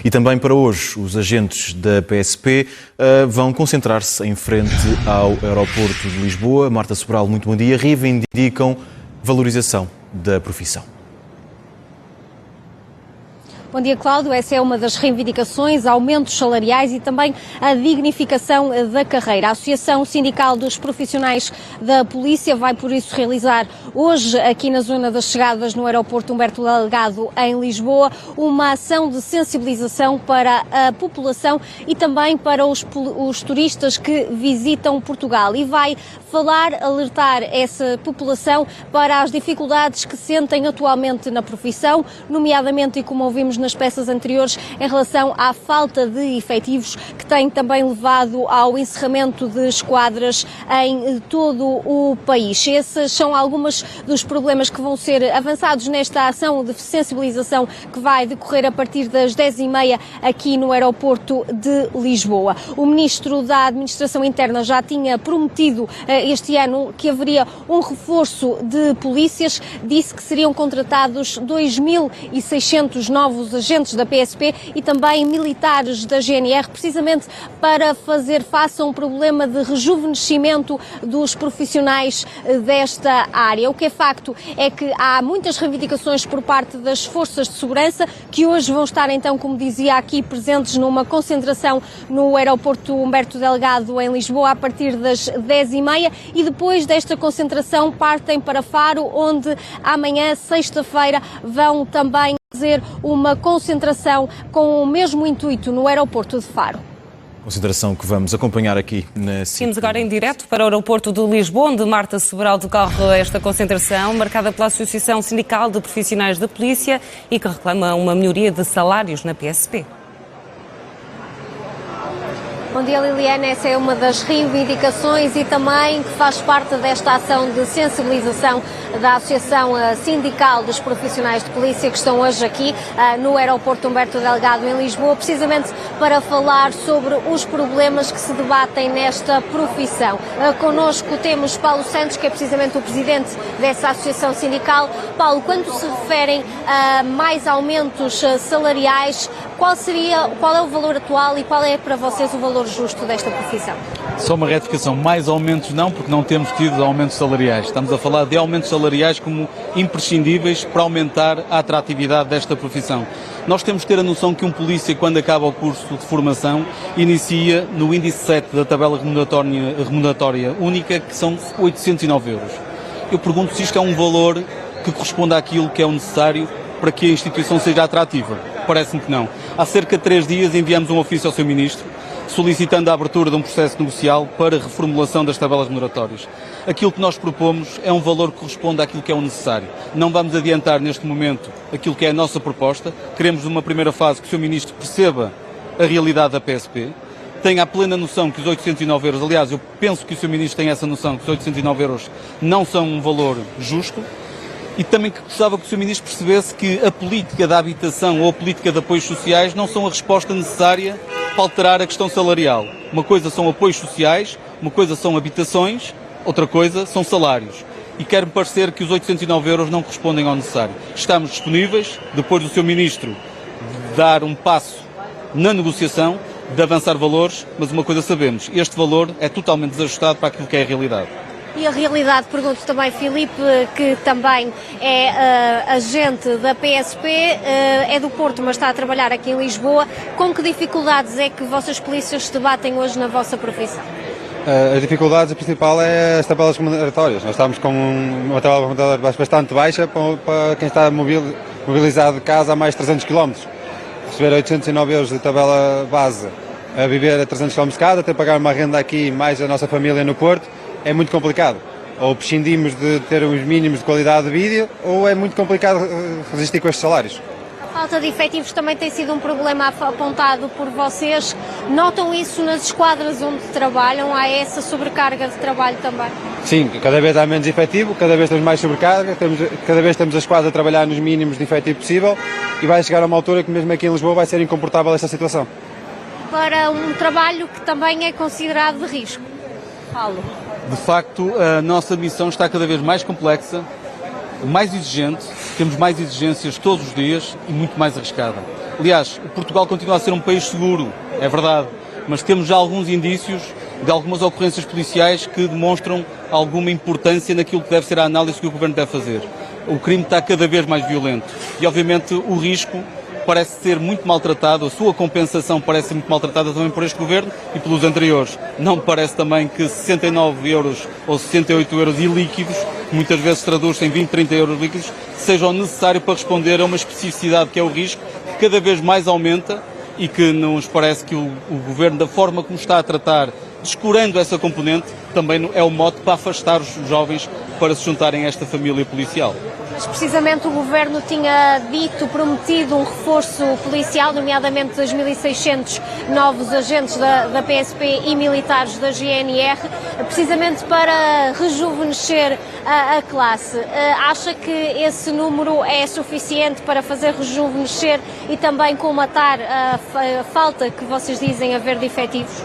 E também para hoje, os agentes da PSP vão concentrar-se em frente ao aeroporto de Lisboa. Marta Sobral, muito bom dia. Reivindicam valorização da profissão. Bom dia, Cláudio. Essa é uma das reivindicações, aumentos salariais e também a dignificação da carreira. A Associação Sindical dos Profissionais da Polícia vai, por isso, realizar hoje, aqui na zona das chegadas no aeroporto Humberto Delgado, em Lisboa, uma ação de sensibilização para a população e também para os turistas que visitam Portugal. E vai alertar essa população para as dificuldades que sentem atualmente na profissão, nomeadamente, e como ouvimos nas peças anteriores, em relação à falta de efetivos, que tem também levado ao encerramento de esquadras em todo o país. Esses são alguns dos problemas que vão ser avançados nesta ação de sensibilização que vai decorrer a partir das 10h30 aqui no aeroporto de Lisboa. O Ministro da Administração Interna já tinha prometido este ano que haveria um reforço de polícias, disse que seriam contratados 2.600 novos agentes da PSP e também militares da GNR, precisamente para fazer face a um problema de rejuvenescimento dos profissionais desta área. O que é facto é que há muitas reivindicações por parte das forças de segurança, que hoje vão estar então, como dizia, aqui presentes numa concentração no aeroporto Humberto Delgado em Lisboa a partir das 10h30 e depois desta concentração partem para Faro, onde amanhã, sexta-feira, vão também fazer uma concentração com o mesmo intuito no aeroporto de Faro. Consideração que vamos acompanhar aqui na Seguimos agora em direto para o aeroporto de Lisboa, onde Marta Sobral decorre esta concentração, marcada pela Associação Sindical de Profissionais da Polícia e que reclama uma melhoria de salários na PSP. Bom dia, Liliana. Essa é uma das reivindicações e também que faz parte desta ação de sensibilização da Associação Sindical dos Profissionais de Polícia, que estão hoje aqui no aeroporto Humberto Delgado em Lisboa, precisamente para falar sobre os problemas que se debatem nesta profissão. Connosco temos Paulo Santos, que é precisamente o presidente dessa Associação Sindical. Paulo, quando se referem a mais aumentos salariais, qual é o valor atual e qual é para vocês o valor justo desta profissão? Só uma retificação, mais aumentos não, porque não temos tido aumentos salariais. Estamos a falar de aumentos salariais como imprescindíveis para aumentar a atratividade desta profissão. Nós temos que ter a noção que um polícia, quando acaba o curso de formação, inicia no índice 7 da tabela remuneratória única, que são 809 euros. Eu pergunto se isto é um valor que corresponde àquilo que é o necessário para que a instituição seja atrativa. Parece-me que não. Há cerca de 3 dias enviamos um ofício ao Sr. Ministro solicitando a abertura de um processo negocial para reformulação das tabelas remuneratórias. Aquilo que nós propomos é um valor que corresponde àquilo que é o necessário. Não vamos adiantar neste momento aquilo que é a nossa proposta. Queremos, numa primeira fase, que o Sr. Ministro perceba a realidade da PSP, tenha a plena noção que os 809 euros, aliás, eu penso que o Sr. Ministro tem essa noção, que os 809 euros não são um valor justo, e também que gostava que o Sr. Ministro percebesse que a política da habitação ou a política de apoios sociais não são a resposta necessária para alterar a questão salarial. Uma coisa são apoios sociais, uma coisa são habitações, outra coisa são salários. E quer-me parecer que os 809 euros não correspondem ao necessário. Estamos disponíveis, depois do Sr. Ministro dar um passo na negociação, de avançar valores, mas uma coisa sabemos, este valor é totalmente desajustado para aquilo que é a realidade. E a realidade, pergunto também, Filipe, que também é agente da PSP, é do Porto, mas está a trabalhar aqui em Lisboa. Com que dificuldades é que vossas polícias se debatem hoje na vossa profissão? As dificuldades, a principal é as tabelas remuneratórias. Nós estamos com uma tabela remuneratória bastante baixa para quem está mobilizado de casa a mais de 300 km. Receber 809 euros de tabela base, a viver a 300 km de casa, ter que pagar uma renda aqui mais a nossa família no Porto, é muito complicado. Ou prescindimos de ter os mínimos de qualidade de vídeo, ou é muito complicado resistir com estes salários. A falta de efetivos também tem sido um problema apontado por vocês. Notam isso nas esquadras onde trabalham? Há essa sobrecarga de trabalho também? Sim, cada vez há menos efetivo, cada vez temos mais sobrecarga, cada vez temos a esquadra a trabalhar nos mínimos de efetivo possível e vai chegar a uma altura que mesmo aqui em Lisboa vai ser incomportável esta situação. Para um trabalho que também é considerado de risco. Paulo. De facto, a nossa missão está cada vez mais complexa, mais exigente, temos mais exigências todos os dias e muito mais arriscada. Aliás, Portugal continua a ser um país seguro, é verdade, mas temos já alguns indícios de algumas ocorrências policiais que demonstram alguma importância naquilo que deve ser a análise que o Governo deve fazer. O crime está cada vez mais violento e, obviamente, o risco parece ser muito maltratado, a sua compensação parece ser muito maltratada também por este Governo e pelos anteriores. Não me parece também que 69 euros ou 68 euros ilíquidos, que muitas vezes traduz-se em 20, 30 euros líquidos, seja o necessário para responder a uma especificidade que é o risco, que cada vez mais aumenta e que nos parece que o Governo, da forma como está a tratar, descurando essa componente, também é o mote para afastar os jovens para se juntarem a esta família policial. Mas precisamente o Governo tinha prometido um reforço policial, nomeadamente 2.600 novos agentes da PSP e militares da GNR, precisamente para rejuvenescer a classe. Acha que esse número é suficiente para fazer rejuvenescer e também colmatar a falta que vocês dizem haver de efetivos?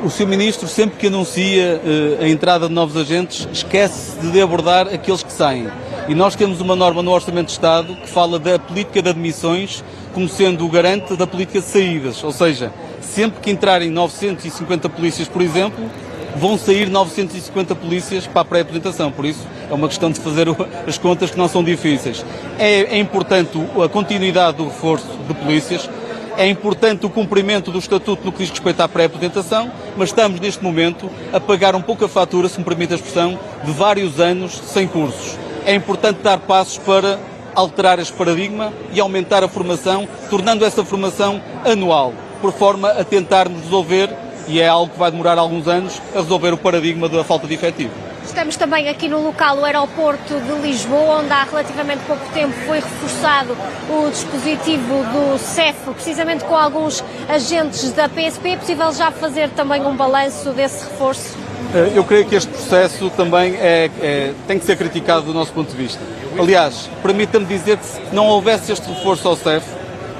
O Sr. Ministro, sempre que anuncia a entrada de novos agentes, esquece de abordar aqueles que saem. E nós temos uma norma no Orçamento de Estado que fala da política de admissões como sendo o garante da política de saídas. Ou seja, sempre que entrarem 950 polícias, por exemplo, vão sair 950 polícias para a pré-apresentação. Por isso, é uma questão de fazer as contas que não são difíceis. É importante a continuidade do reforço de polícias. É importante o cumprimento do Estatuto no que diz respeito à pré-apresentação, mas estamos neste momento a pagar um pouco a fatura, se me permite a expressão, de vários anos sem cursos. É importante dar passos para alterar este paradigma e aumentar a formação, tornando essa formação anual, por forma a tentarmos resolver, e é algo que vai demorar alguns anos, a resolver o paradigma da falta de efetivo. Estamos também aqui no local, o aeroporto de Lisboa, onde há relativamente pouco tempo foi reforçado o dispositivo do CEF, precisamente com alguns agentes da PSP. É possível já fazer também um balanço desse reforço? Eu creio que este processo também tem que ser criticado do nosso ponto de vista. Aliás, permita-me dizer que se não houvesse este reforço ao CEF,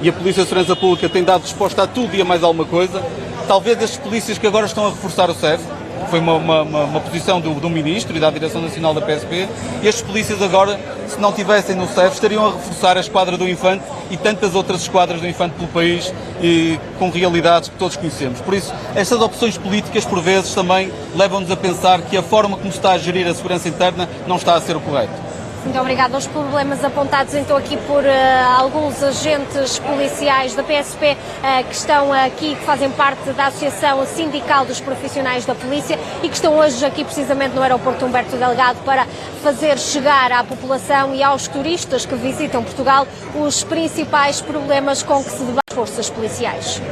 e a Polícia de Segurança Pública tem dado resposta a tudo e a mais alguma coisa, talvez estes polícias que agora estão a reforçar o CEF, foi uma posição do Ministro e da Direção Nacional da PSP, e estes polícias agora, se não estivessem no CEF, estariam a reforçar a esquadra do Infante e tantas outras esquadras do Infante pelo país, e com realidades que todos conhecemos. Por isso, estas opções políticas, por vezes, também levam-nos a pensar que a forma como se está a gerir a segurança interna não está a ser o correto. Muito obrigada. Os problemas apontados então aqui por alguns agentes policiais da PSP que estão aqui, que fazem parte da Associação Sindical dos Profissionais da Polícia e que estão hoje aqui precisamente no aeroporto Humberto Delgado para fazer chegar à população e aos turistas que visitam Portugal os principais problemas com que se debatem as forças policiais.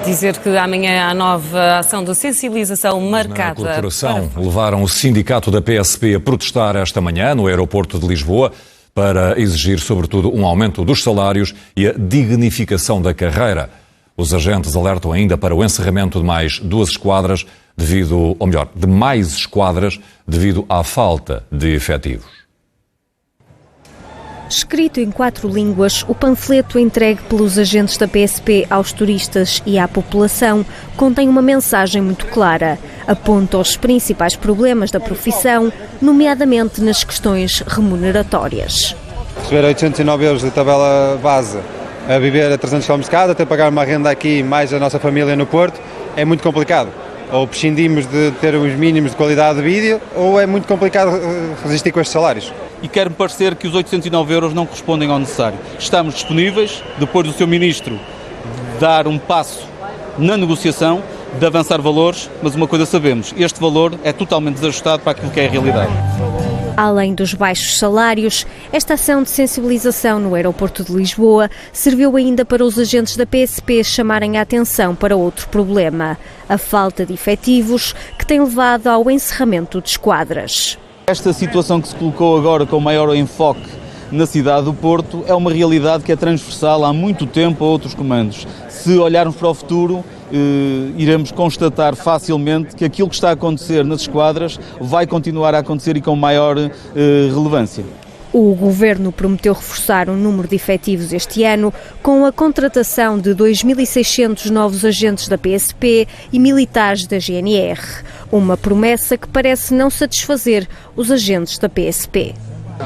Dizer que amanhã há nova ação de sensibilização marcada. Na corporação levaram o sindicato da PSP a protestar esta manhã no aeroporto de Lisboa para exigir, sobretudo, um aumento dos salários e a dignificação da carreira. Os agentes alertam ainda para o encerramento de mais duas esquadras de mais esquadras devido à falta de efetivos. Escrito em 4 línguas, o panfleto entregue pelos agentes da PSP aos turistas e à população contém uma mensagem muito clara. Aponta os principais problemas da profissão, nomeadamente nas questões remuneratórias. Receber 809 euros de tabela base, a viver a 300 km de casa, ter que pagar uma renda aqui mais a nossa família no Porto, é muito complicado. Ou prescindimos de ter os mínimos de qualidade de vídeo, ou é muito complicado resistir com estes salários. E quer-me parecer que os 809 euros não correspondem ao necessário. Estamos disponíveis, depois do Sr. Ministro dar um passo na negociação, de avançar valores, mas uma coisa sabemos, este valor é totalmente desajustado para aquilo que é a realidade. Além dos baixos salários, esta ação de sensibilização no aeroporto de Lisboa serviu ainda para os agentes da PSP chamarem a atenção para outro problema, a falta de efetivos, que tem levado ao encerramento de esquadras. Esta situação que se colocou agora com maior enfoque na cidade do Porto é uma realidade que é transversal há muito tempo a outros comandos. Se olharmos para o futuro, iremos constatar facilmente que aquilo que está a acontecer nas esquadras vai continuar a acontecer e com maior relevância. O Governo prometeu reforçar o número de efetivos este ano com a contratação de 2.600 novos agentes da PSP e militares da GNR. Uma promessa que parece não satisfazer os agentes da PSP.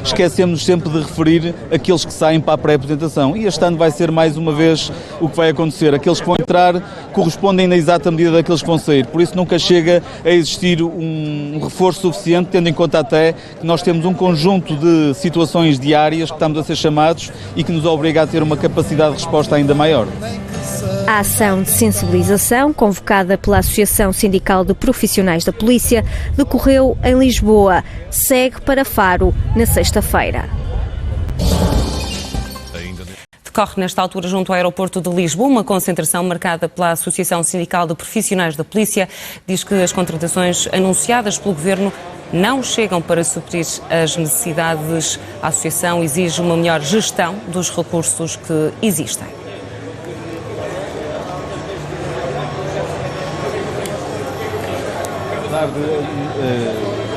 Esquecemos sempre de referir aqueles que saem para a pré-apresentação e este ano vai ser mais uma vez o que vai acontecer. Aqueles que vão entrar correspondem na exata medida daqueles que vão sair, por isso nunca chega a existir um reforço suficiente, tendo em conta até que nós temos um conjunto de situações diárias que estamos a ser chamados e que nos obriga a ter uma capacidade de resposta ainda maior. A ação de sensibilização, convocada pela Associação Sindical de Profissionais da Polícia, decorreu em Lisboa. Segue para Faro na sexta-feira. Decorre nesta altura junto ao aeroporto de Lisboa uma concentração marcada pela Associação Sindical de Profissionais da Polícia. Diz que as contratações anunciadas pelo Governo não chegam para suprir as necessidades. A Associação exige uma melhor gestão dos recursos que existem.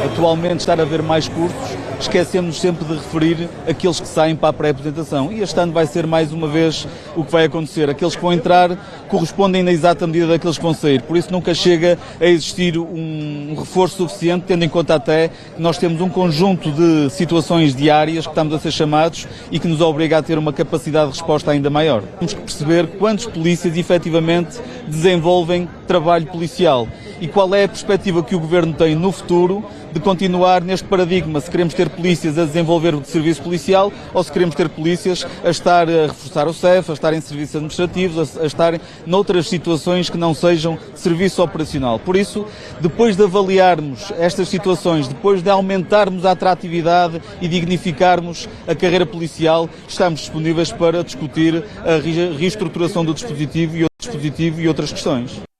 Atualmente estar a haver mais cursos, esquecemos sempre de referir aqueles que saem para a pré-apresentação e este ano vai ser mais uma vez o que vai acontecer. Aqueles que vão entrar correspondem na exata medida daqueles que vão sair, por isso nunca chega a existir um reforço suficiente, tendo em conta até que nós temos um conjunto de situações diárias que estamos a ser chamados e que nos obriga a ter uma capacidade de resposta ainda maior. Temos que perceber quantos polícias efetivamente desenvolvem trabalho policial e qual é a perspectiva que o Governo tem no futuro de continuar neste paradigma, se queremos ter polícias a desenvolver o serviço policial ou se queremos ter polícias a estar a reforçar o CEF, a estar em serviços administrativos, a estar noutras situações que não sejam serviço operacional. Por isso, depois de avaliarmos estas situações, depois de aumentarmos a atratividade e dignificarmos a carreira policial, estamos disponíveis para discutir a reestruturação do dispositivo e outras questões.